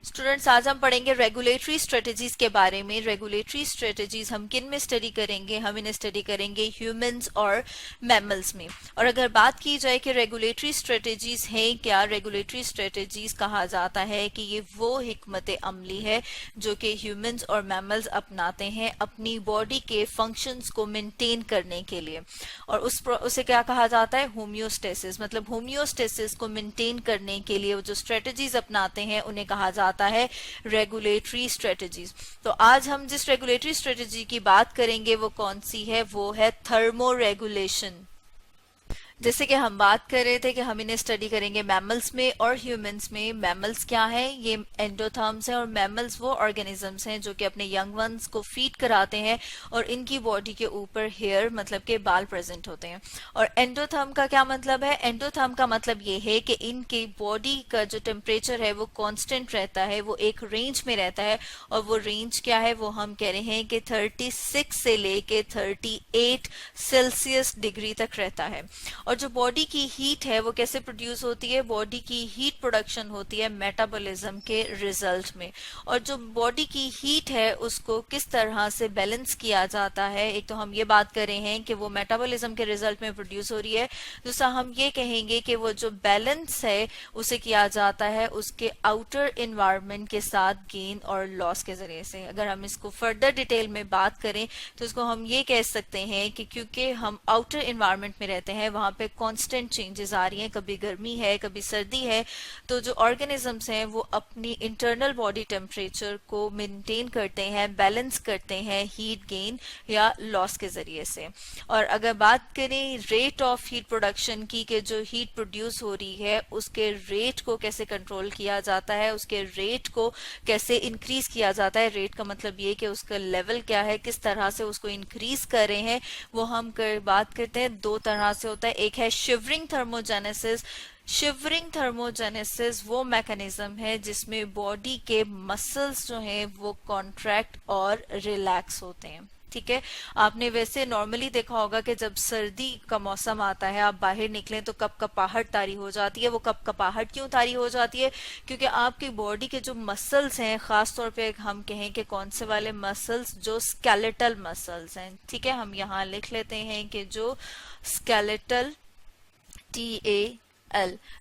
Students, आज हम पढ़ेंगे रेगुलेटरी स्ट्रेटजीज के बारे में। रेगुलेटरी स्ट्रेटजीज हम किन में स्टडी करेंगे? हम इन्हें स्टडी करेंगे ह्यूमंस और मैमल्स में। और अगर बात की जाए कि रेगुलेटरी स्ट्रेटजीज हैं क्या, रेगुलेटरी स्ट्रेटजीज कहा जाता है कि ये वो हिकमत अमली है जो कि ह्यूमंस और मैमल्स अपनाते हैं अपनी बॉडी के फंक्शंस को मेंटेन करने के लिए। और उसे क्या कहा जाता है? होम्योस्टेसिस। मतलब होम्योस्टेसिस को मेंटेन करने के लिए वो जो स्ट्रेटजीज अपनाते हैं उन्हें कहा जाता है रेगुलेटरी स्ट्रेटजीज। तो आज हम जिस रेगुलेटरी स्ट्रेटजी की बात करेंगे वो कौन सी है? वो है थर्मो रेगुलेशन। जैसे कि हम बात कर रहे थे कि हम इन्हें स्टडी करेंगे मैमल्स में और ह्यूमंस में। मैमल्स क्या है? ये एंडोथर्म्स हैं, और मैमल्स वो ऑर्गेनिजम्स हैं जो कि अपने यंग वंस को फीड कराते हैं और इनकी बॉडी के ऊपर हेयर मतलब के बाल प्रेजेंट होते हैं। और एंडोथर्म का क्या मतलब है? एंडोथर्म का मतलब ये है कि इनके बॉडी का जो टेम्परेचर है वो कांस्टेंट रहता है, वो एक रेंज में रहता है। और वो रेंज क्या है? वो हम कह रहे हैं कि 36 से लेके 38 सेल्सियस डिग्री तक रहता है। और जो बॉडी की हीट है वो कैसे प्रोड्यूस होती है? बॉडी की हीट प्रोडक्शन होती है मेटाबॉलिज्म के रिजल्ट में। और जो बॉडी की हीट है उसको किस तरह से बैलेंस किया जाता है? एक तो हम ये बात कर रहे हैं कि वो मेटाबॉलिज्म के रिजल्ट में प्रोड्यूस हो रही है। दूसरा हम ये कहेंगे कि वो जो बैलेंस है उसे किया जाता है उसके आउटर इन्वायरमेंट के साथ गेन और लॉस के जरिए से। अगर हम इसको फर्दर डिटेल में बात करें तो इसको हम ये कह सकते हैं कि क्योंकि हम आउटर इन्वायरमेंट में रहते हैं वहां पे कांस्टेंट चेंजेस आ रही हैं, कभी गर्मी है कभी सर्दी है, तो जो ऑर्गेनिजम्स हैं वो अपनी इंटरनल बॉडी टेम्परेचर को मेंटेन करते हैं, बैलेंस करते हैं हीट गेन या लॉस के जरिए से। और अगर बात करें रेट ऑफ हीट प्रोडक्शन की, कि जो हीट प्रोड्यूस हो रही है उसके रेट को कैसे कंट्रोल किया जाता है, उसके रेट को कैसे इंक्रीज किया जाता है। रेट का मतलब ये कि उसका लेवल क्या है, किस तरह से उसको इंक्रीज कर रहे हैं, वो हम बात करते हैं दो तरह से होता है। एक है शिवरिंग थर्मोजेनेसिस। शिवरिंग थर्मोजेनेसिस वो मैकेनिज्म है जिसमें बॉडी के मसल्स जो हैं वो कॉन्ट्रैक्ट और रिलैक्स होते हैं। ठीक है, आपने वैसे नॉर्मली देखा होगा कि जब सर्दी का मौसम आता है आप बाहर निकलें तो कपकपाहट तारी हो जाती है। वो कपकपाहट क्यों तारी हो जाती है? क्योंकि आपकी बॉडी के जो मसल्स हैं, खास तौर पे हम कहें कि कौन से वाले मसल्स, जो स्केलेटल मसल्स हैं। ठीक है, हम यहाँ लिख लेते हैं कि जो स्केलेटल TAL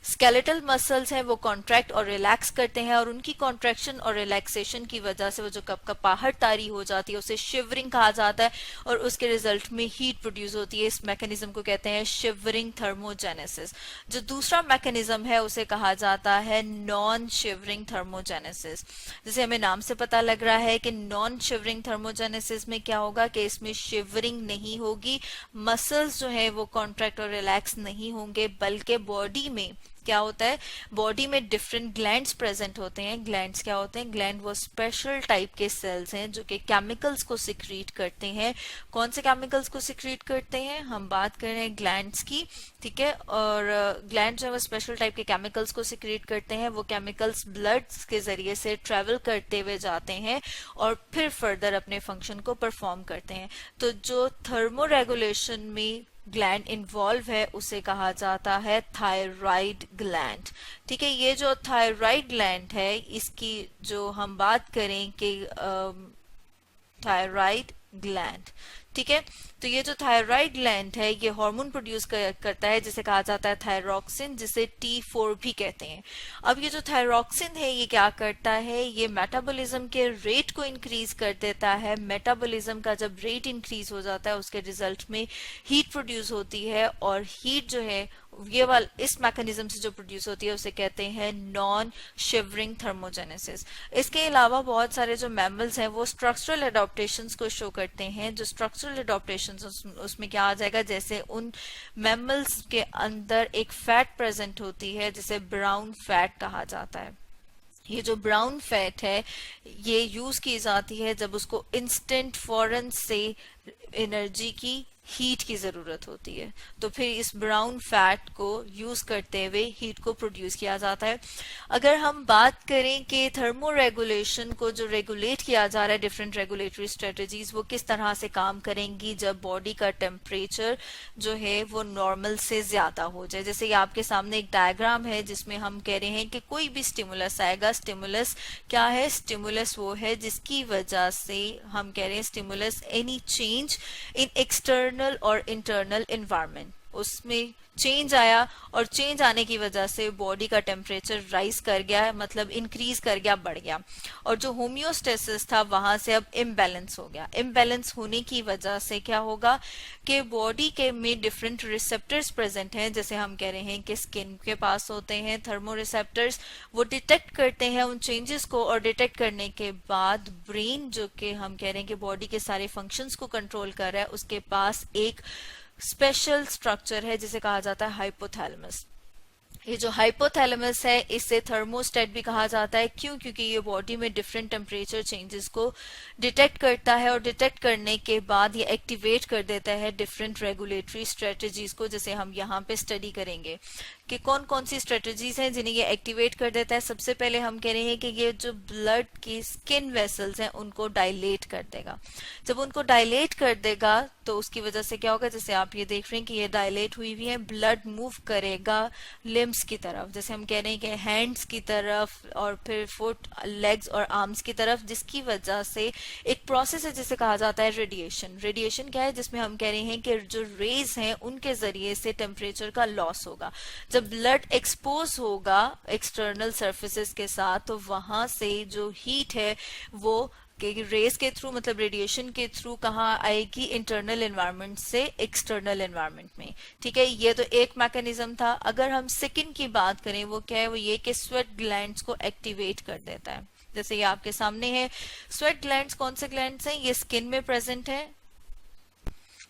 स्केलेटल मसल्स हैं वो कॉन्ट्रैक्ट और रिलैक्स करते हैं, और उनकी कॉन्ट्रैक्शन और रिलैक्सेशन की वजह से वो जो कपकपाहट तारी हो जाती है उसे शिवरिंग कहा जाता है, और उसके रिजल्ट में हीट प्रोड्यूस होती है। इस मैकेनिज्म को कहते हैं शिवरिंग थर्मोजेनेसिस। जो दूसरा मैकेनिज्म है उसे कहा जाता है नॉन शिवरिंग थर्मोजेनेसिस। जैसे हमें नाम से पता लग रहा है कि नॉन शिवरिंग थर्मोजेनेसिस में क्या होगा कि इसमें शिवरिंग नहीं होगी, मसल्स जो है वो कॉन्ट्रैक्ट और रिलैक्स नहीं होंगे, बल्कि बॉडी में क्या होता है, बॉडी में डिफरेंट ग्लैंड्स प्रेजेंट होते हैं। ग्लैंड्स क्या होते हैं? ग्लैंड वो स्पेशल टाइप के सेल्स हैं जो कि केमिकल्स को सिक्रीट करते हैं। कौन से केमिकल्स को सिक्रीट करते हैं? हम बात कर रहे हैं ग्लैंड्स की। ठीक है, और ग्लैंड जो है वो स्पेशल टाइप के केमिकल्स को सिक्रीट करते हैं। वो केमिकल्स ब्लड के जरिए से ट्रेवल करते हुए जाते हैं और फिर फर्दर अपने फंक्शन को परफॉर्म करते हैं। तो जो थर्मो रेगुलेशन में ग्लैंड इन्वॉल्व है उसे कहा जाता है थायराइड ग्लैंड। ठीक है, ये जो थायराइड ग्लैंड है इसकी जो हम बात करें कि थायराइड ग्लैंड, ठीक है, तो ये जो थायराइड ग्लैंड है ये हार्मोन प्रोड्यूस करता है जिसे कहा जाता है थायरॉक्सिन, जिसे T4 भी कहते हैं। अब ये जो थायरॉक्सिन है ये क्या करता है? ये मेटाबॉलिज्म के रेट को इंक्रीज कर देता है। मेटाबॉलिज्म का जब रेट इंक्रीज हो जाता है उसके रिजल्ट में हीट प्रोड्यूस होती है, और हीट जो है ये इस मैकेनिज्म से जो प्रोड्यूस होती है उसे कहते हैं नॉन शिवरिंग थर्मोजेनेसिस। इसके अलावा बहुत सारे जो मैमल्स हैं वो स्ट्रक्चरल एडॉप्टेशंस को शो करते हैं। जो स्ट्रक्चरल एडॉप्टेशंस उसमें क्या आ जाएगा? जैसे उन मैमल्स के अंदर एक फैट प्रेजेंट होती है जिसे ब्राउन फैट कहा जाता है। ये जो ब्राउन फैट है ये यूज की जाती है जब उसको इंस्टेंट फॉरन से एनर्जी की हीट की जरूरत होती है, तो फिर इस ब्राउन फैट को यूज करते हुए हीट को प्रोड्यूस किया जाता है। अगर हम बात करें कि थर्मो रेगुलेशन को जो रेगुलेट किया जा रहा है, डिफरेंट रेगुलेटरी स्ट्रेटजीज वो किस तरह से काम करेंगी जब बॉडी का टेम्परेचर जो है वो नॉर्मल से ज्यादा हो जाए। जैसे ये आपके सामने एक डायग्राम है जिसमें हम कह रहे हैं कि कोई भी स्टिमुलस आएगा, स्टिमुलस क्या है, स्टिमुलस वो है जिसकी वजह से हम कह रहे हैं stimulus any change in external और इंटरनल एनवायरनमेंट, उसमें चेंज आया और चेंज आने की वजह से बॉडी का टेम्परेचर राइज कर गया, मतलब इंक्रीज कर गया, बढ़ गया। और जो होम्योस्टेसिस था वहां से अब इम्बैलेंस हो गया। इम्बैलेंस होने की वजह से क्या होगा कि बॉडी के में डिफरेंट रिसेप्टर्स प्रेजेंट हैं, जैसे हम कह रहे हैं कि स्किन के पास होते हैं थर्मो रिसेप्टर्स, वो डिटेक्ट करते हैं उन चेंजेस को, और डिटेक्ट करने के बाद ब्रेन जो कि हम कह रहे हैं कि बॉडी के सारे फंक्शंस को कंट्रोल कर रहा है, उसके पास एक स्पेशल स्ट्रक्चर है जिसे कहा जाता है हाइपोथैलेमस। ये जो हाइपोथैलेमस है इसे थर्मोस्टेट भी कहा जाता है। क्यों? क्योंकि ये बॉडी में डिफरेंट टेम्परेचर चेंजेस को डिटेक्ट करता है, और डिटेक्ट करने के बाद ये एक्टिवेट कर देता है डिफरेंट रेगुलेटरी स्ट्रेटजीज को, जैसे हम यहाँ पे स्टडी करेंगे कि कौन कौन सी स्ट्रेटजीज हैं जिन्हें ये एक्टिवेट कर देता है। सबसे पहले हम कह रहे हैं कि ये जो ब्लड की स्किन वेसल्स हैं उनको डायलेट कर देगा। जब उनको डायलेट कर देगा तो उसकी वजह से क्या होगा, जैसे आप ये देख रहे हैं कि ये डायलेट हुई हुई है, ब्लड मूव करेगा लिम्स की तरफ, जैसे हम कह रहे हैं कि हैंड्स की तरफ और फिर फुट, लेग्स और आर्म्स की तरफ, जिसकी वजह से एक प्रोसेस है जिसे कहा जाता है रेडिएशन। रेडिएशन क्या है, जिसमें हम कह रहे हैं कि जो रेज हैं उनके जरिए से टेम्परेचर का लॉस होगा। जब ब्लड एक्सपोज होगा एक्सटर्नल सरफेसेस के साथ तो वहां से जो हीट है वो कि रेस के थ्रू, मतलब रेडिएशन के थ्रू कहाँ आएगी, इंटरनल एनवायरनमेंट से एक्सटर्नल एनवायरनमेंट में। ठीक है, ये तो एक मैकेनिज्म था। अगर हम सेकंड की बात करें वो क्या है, वो ये कि स्वेट ग्लैंड्स को एक्टिवेट कर देता है। जैसे ये आपके सामने है, स्वेट ग्लैंड्स कौन से ग्लैंड्स हैं, ये स्किन में प्रेजेंट है,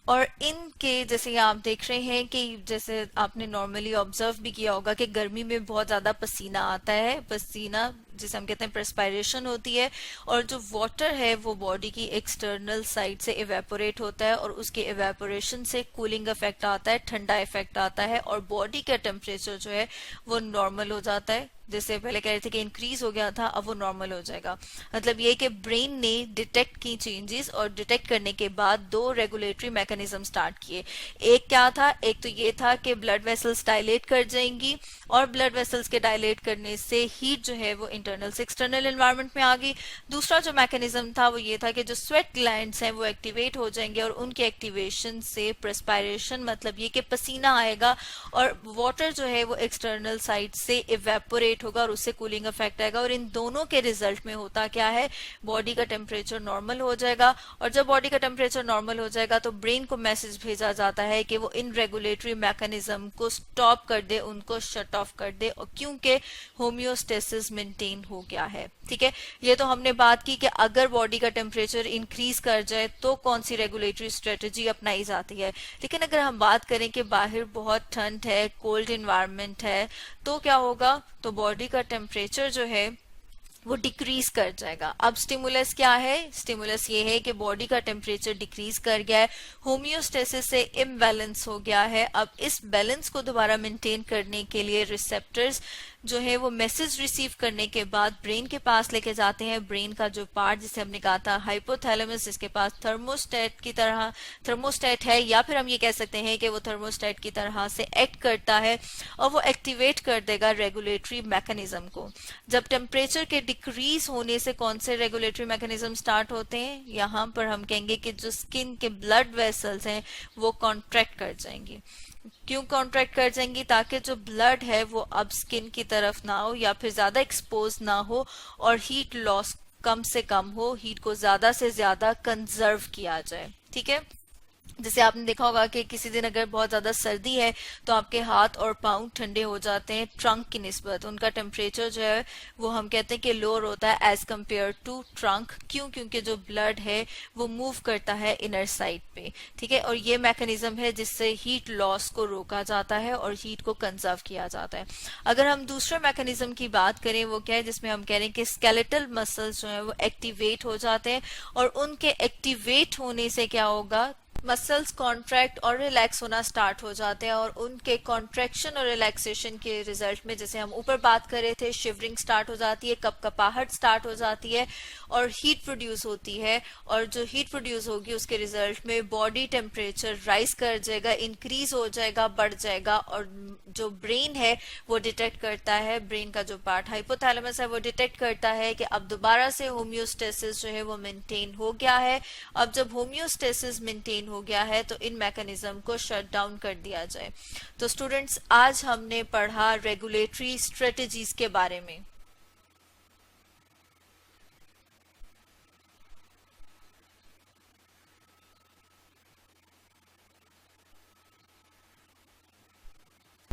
और इनके जैसे आप देख रहे हैं कि जैसे आपने नॉर्मली ऑब्जर्व भी किया होगा कि गर्मी में बहुत ज्यादा पसीना आता है, पसीना जिसे हम कहते हैं प्रेस्पायरेशन होती है, और जो वाटर है वो बॉडी की एक्सटर्नल साइड से इवेपोरेट होता है, और उसके इवेपोरेशन से कूलिंग इफेक्ट आता है, ठंडा इफेक्ट आता है, और बॉडी का टेम्परेचर जो है वो नॉर्मल हो जाता है। जैसे पहले कह रहे थे कि इंक्रीज हो गया था, अब वो नॉर्मल हो जाएगा। मतलब ये कि ब्रेन ने डिटेक्ट की चेंजेस, और डिटेक्ट करने के बाद दो रेगुलेटरी मैकेनिज्म स्टार्ट किए। एक क्या था, एक तो ये था कि ब्लड वेसल्स डायलेट कर जाएंगी, और ब्लड वेसल्स के डायलेट करने से हीट जो है वो इंटरनल से एक्सटर्नल एनवायरनमेंट में आ गई। दूसरा जो मैकेनिज्म था वो ये था कि जो स्वेट ग्लैंड्स हैं वो एक्टिवेट हो जाएंगे, और उनके एक्टिवेशन से प्रेस्पायरेशन, मतलब ये कि पसीना आएगा, और वाटर जो है वो एक्सटर्नल साइड से इवेपोरेट होगा, और उससे कूलिंग इफेक्ट आएगा। और इन दोनों के रिजल्ट में होता क्या है, बॉडी का टेम्परेचर नॉर्मल हो जाएगा, और जब बॉडी का टेम्परेचर नॉर्मल हो जाएगा तो ब्रेन को मैसेज भेजा जाता है कि वो इन रेगुलेटरी मैकेनिज्म को स्टॉप कर दे, उनको शट ऑफ कर दे, और क्योंकि होम्योस्टेसिस मेंटेन हो गया है। ठीक है, ये तो हमने बात की कि अगर बॉडी का टेम्परेचर इंक्रीज कर जाए तो कौन सी रेगुलेटरी स्ट्रेटजी अपनाई जाती है। लेकिन अगर हम बात करें कि बाहर बहुत ठंड है, कोल्ड इन्वायरमेंट है, तो क्या होगा, तो बॉडी का टेम्परेचर जो है वो डिक्रीज कर जाएगा। अब स्टिमुलस क्या है, स्टिमुलस ये है कि बॉडी का टेम्परेचर डिक्रीज कर गया है, होम्योस्टेसिस से इम्बैलेंस हो गया है। अब इस बैलेंस को दोबारा मेंटेन करने के लिए रिसेप्टर्स जो है वो मैसेज रिसीव करने के बाद ब्रेन के पास लेके जाते हैं। ब्रेन का जो पार्ट जिसे हमने कहा था हाइपोथैलेमस, इसके पास थर्मोस्टेट की तरह थर्मोस्टेट है, या फिर हम ये कह सकते हैं कि वो थर्मोस्टेट की तरह से एक्ट करता है, और वो एक्टिवेट कर देगा रेगुलेटरी मैकेनिज्म को। जब टेम्परेचर के डिक्रीज होने से कौन से रेगुलेटरी मैकेनिज्म स्टार्ट होते हैं, यहाँ पर हम कहेंगे कि जो स्किन के ब्लड वेसल्स हैं वो कॉन्ट्रैक्ट कर जाएंगी। क्यों कॉन्ट्रैक्ट कर जाएंगी, ताकि जो ब्लड है वो अब स्किन की तरफ ना हो, या फिर ज्यादा एक्सपोज ना हो, और हीट लॉस कम से कम हो, हीट को ज्यादा से ज्यादा कंजर्व किया जाए। ठीक है, जैसे आपने देखा होगा कि किसी दिन अगर बहुत ज्यादा सर्दी है तो आपके हाथ और पाँव ठंडे हो जाते हैं ट्रंक की निस्बत, उनका टेम्परेचर जो है वो हम कहते हैं कि लोअर होता है एज कम्पेयर टू ट्रंक। क्यों? क्योंकि जो ब्लड है वो मूव करता है इनर साइड पे। ठीक है, और ये मैकेनिज्म है जिससे हीट लॉस को रोका जाता है और हीट को कंजर्व किया जाता है। अगर हम दूसरे मैकेनिज्म की बात करें वो क्या है, जिसमें हम कह रहे हैं कि स्केलेटल मसल्स जो है वो एक्टिवेट हो जाते हैं, और उनके एक्टिवेट होने से क्या होगा, मसल्स कॉन्ट्रैक्ट और रिलैक्स होना स्टार्ट हो जाते हैं और उनके कॉन्ट्रैक्शन और रिलैक्सेशन के रिजल्ट में, जैसे हम ऊपर बात कर रहे थे, शिवरिंग स्टार्ट हो जाती है, कपकपाहट स्टार्ट हो जाती है और हीट प्रोड्यूस होती है। और जो हीट प्रोड्यूस होगी उसके रिजल्ट में बॉडी टेम्परेचर राइज कर जाएगा, इंक्रीज हो जाएगा, बढ़ जाएगा। और जो ब्रेन है वो डिटेक्ट करता है, ब्रेन का जो पार्ट हाइपोथैलेमस है वो डिटेक्ट करता है कि अब दोबारा से होम्योस्टेसिस जो है वो मेंटेन हो गया है। अब जब होम्योस्टेसिस मेंटेन हो गया है तो इन मैकेनिज्म को शट डाउन कर दिया जाए। तो स्टूडेंट्स, आज हमने पढ़ा रेगुलेटरी स्ट्रेटजीज के बारे में।